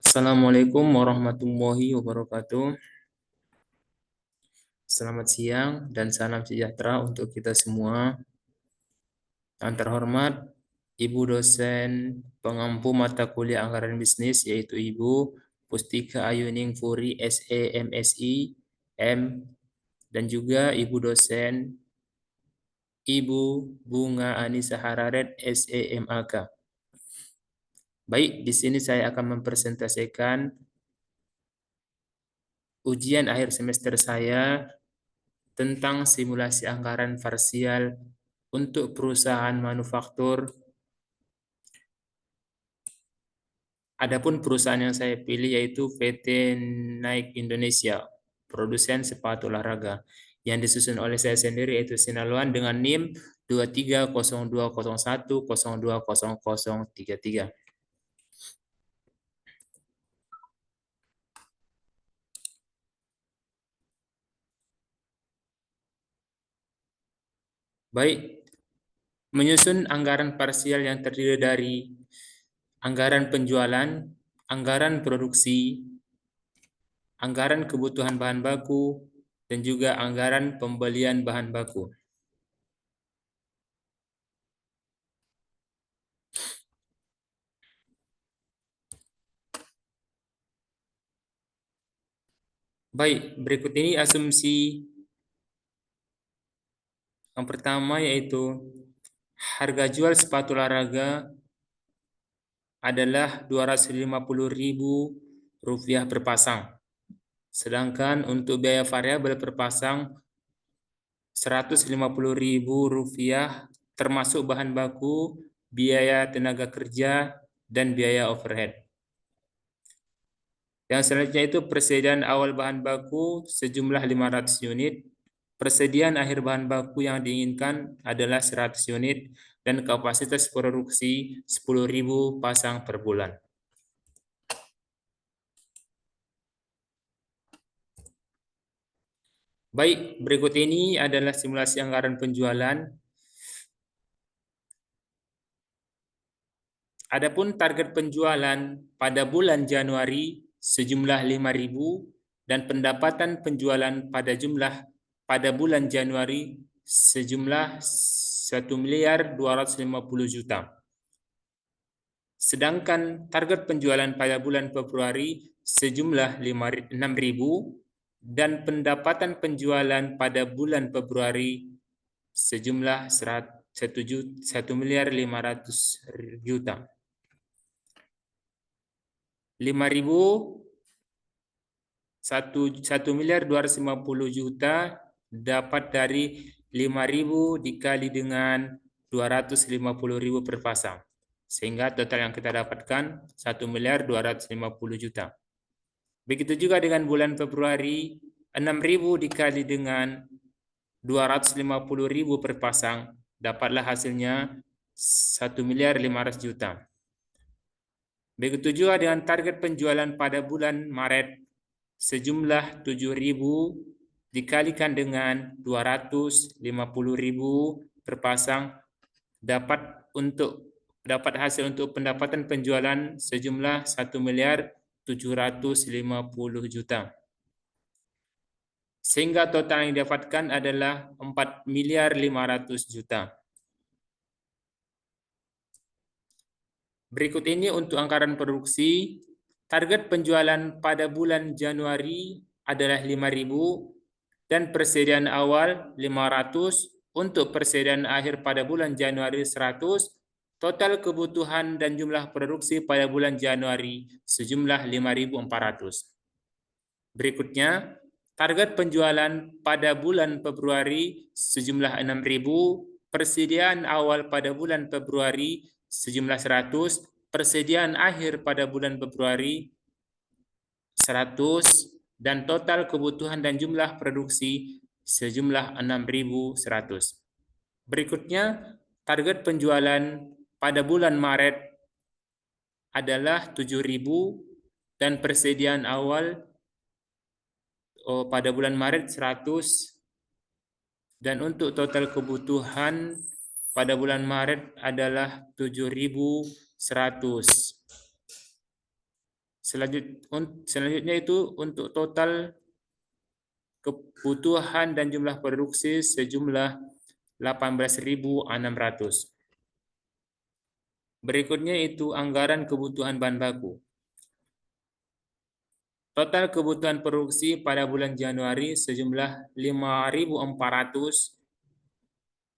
Assalamualaikum warahmatullahi wabarakatuh. Selamat siang dan salam sejahtera untuk kita semua. Yang terhormat, Ibu dosen pengampu mata kuliah anggaran bisnis, yaitu Ibu Pustika Ayuning Furi, SE, MSI, M, dan juga Ibu dosen Ibu Bunga Anissa Hararet, SE, MAK. Baik, di sini saya akan mempresentasikan ujian akhir semester saya tentang simulasi anggaran parsial untuk perusahaan manufaktur. Adapun perusahaan yang saya pilih yaitu PT Nike Indonesia, produsen sepatu olahraga, yang disusun oleh saya sendiri yaitu Sinaluan dengan NIM 230201020033. Baik, menyusun anggaran parsial yang terdiri dari anggaran penjualan, anggaran produksi, anggaran kebutuhan bahan baku, dan juga anggaran pembelian bahan baku. Baik, berikut ini asumsi yang pertama yaitu harga jual sepatu olahraga adalah Rp250.000 per pasang. Sedangkan untuk biaya variabel per pasang Rp150.000 termasuk bahan baku, biaya tenaga kerja, dan biaya overhead. Yang selanjutnya itu persediaan awal bahan baku sejumlah 500 unit. Persediaan akhir bahan baku yang diinginkan adalah 100 unit dan kapasitas produksi 10.000 pasang per bulan. Baik, berikut ini adalah simulasi anggaran penjualan. Adapun target penjualan pada bulan Januari sejumlah 5.000 dan pendapatan penjualan pada bulan Januari sejumlah 1.250.000.000. Sedangkan target penjualan pada bulan Februari sejumlah 6.000 dan pendapatan penjualan pada bulan Februari sejumlah 1.500.000.000. 5.000 1.250.000.000 dapat dari 5.000 dikali dengan 250.000 per pasang. Sehingga total yang kita dapatkan 1.250.000.000. Begitu juga dengan bulan Februari, 6.000 dikali dengan 250.000 per pasang, dapatlah hasilnya 1.500.000.000. Begitu juga dengan target penjualan pada bulan Maret sejumlah 7.000 dikalikan dengan 250.000 per pasang, dapat hasil untuk pendapatan penjualan sejumlah 1.750.000.000. Sehingga total yang didapatkan adalah 4.500.000.000. Berikut ini untuk anggaran produksi. Target penjualan pada bulan Januari adalah 5.000 dan persediaan awal 500, untuk persediaan akhir pada bulan Januari 100, total kebutuhan dan jumlah produksi pada bulan Januari sejumlah 5.400. Berikutnya, target penjualan pada bulan Februari sejumlah 6.000, persediaan awal pada bulan Februari sejumlah 100, persediaan akhir pada bulan Februari 100, dan total kebutuhan dan jumlah produksi sejumlah 6.100. Berikutnya, target penjualan pada bulan Maret adalah 7.000 dan persediaan awal pada bulan Maret 100, dan untuk total kebutuhan pada bulan Maret adalah 7.100. Selanjutnya itu untuk total kebutuhan dan jumlah produksi sejumlah 18.600. Berikutnya itu anggaran kebutuhan bahan baku. Total kebutuhan produksi pada bulan Januari sejumlah 5.400,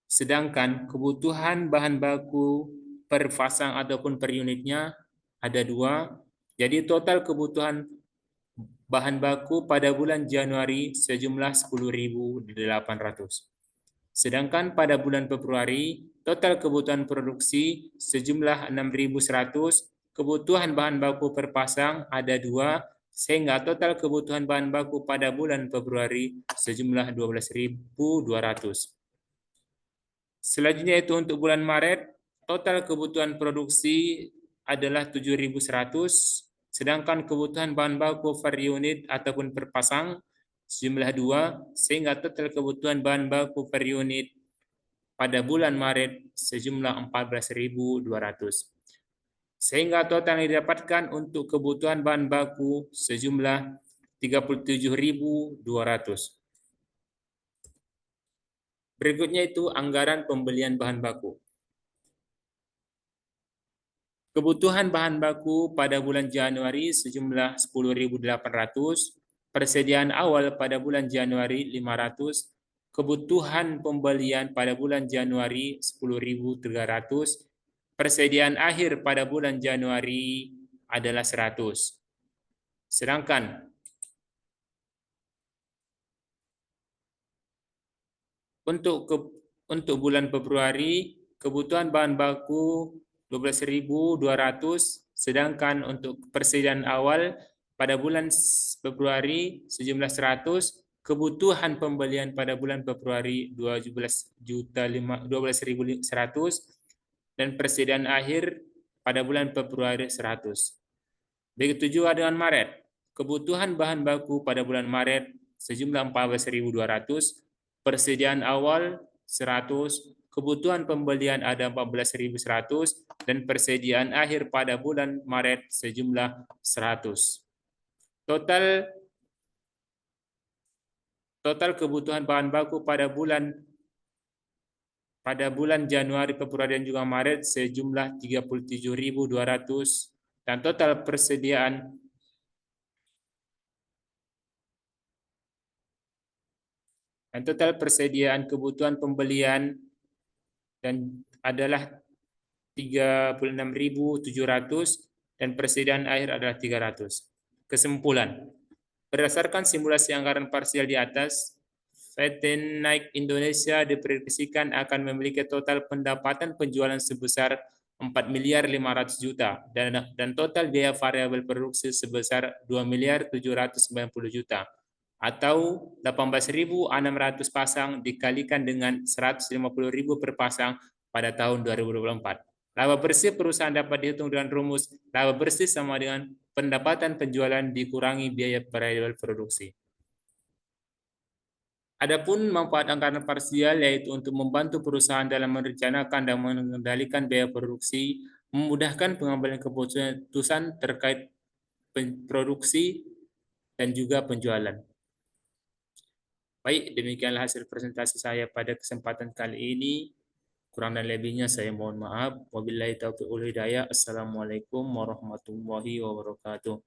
sedangkan kebutuhan bahan baku per pasang ataupun per unitnya ada 2. Jadi total kebutuhan bahan baku pada bulan Januari sejumlah 10.800. Sedangkan pada bulan Februari, total kebutuhan produksi sejumlah 6.100, kebutuhan bahan baku per pasang ada 2, sehingga total kebutuhan bahan baku pada bulan Februari sejumlah 12.200. Selanjutnya itu untuk bulan Maret, total kebutuhan produksi adalah 7.100, sedangkan kebutuhan bahan baku per unit ataupun per pasang sejumlah 2, sehingga total kebutuhan bahan baku per unit pada bulan Maret sejumlah 14.200. Sehingga total yang didapatkan untuk kebutuhan bahan baku sejumlah 37.200. Berikutnya itu anggaran pembelian bahan baku. Kebutuhan bahan baku pada bulan Januari sejumlah 10.800, persediaan awal pada bulan Januari 500, kebutuhan pembelian pada bulan Januari 10.300, persediaan akhir pada bulan Januari adalah 100. Sedangkan untuk bulan Februari kebutuhan bahan baku 12.200, sedangkan untuk persediaan awal pada bulan Februari sejumlah 100, kebutuhan pembelian pada bulan Februari 12.100, dan persediaan akhir pada bulan Februari 100. Begitu juga dengan Maret. Kebutuhan bahan baku pada bulan Maret sejumlah 14.200, persediaan awal 100, kebutuhan pembelian ada 14.100, dan persediaan akhir pada bulan Maret sejumlah 100. Total kebutuhan bahan baku pada bulan Januari, Februari, dan juga Maret sejumlah 37.200, dan total persediaan kebutuhan pembelian dan adalah 36.700, dan persediaan akhir adalah 300. Kesimpulan, berdasarkan simulasi anggaran parsial di atas, PT Nike Indonesia diprediksikan akan memiliki total pendapatan penjualan sebesar 4.500.000.000 dan total biaya variabel produksi sebesar 2.790.000.000, atau 18.600 pasang dikalikan dengan 150.000 per pasang pada tahun 2024. Laba bersih perusahaan dapat dihitung dengan rumus laba bersih sama dengan pendapatan penjualan dikurangi biaya variabel produksi. Adapun manfaat anggaran parsial yaitu untuk membantu perusahaan dalam merencanakan dan mengendalikan biaya produksi, memudahkan pengambilan keputusan terkait produksi dan juga penjualan. Baik, demikianlah hasil presentasi saya pada kesempatan kali ini. Kurang dan lebihnya saya mohon maaf. Wabillahi taufiq wal hidayah. Assalamualaikum warahmatullahi wabarakatuh.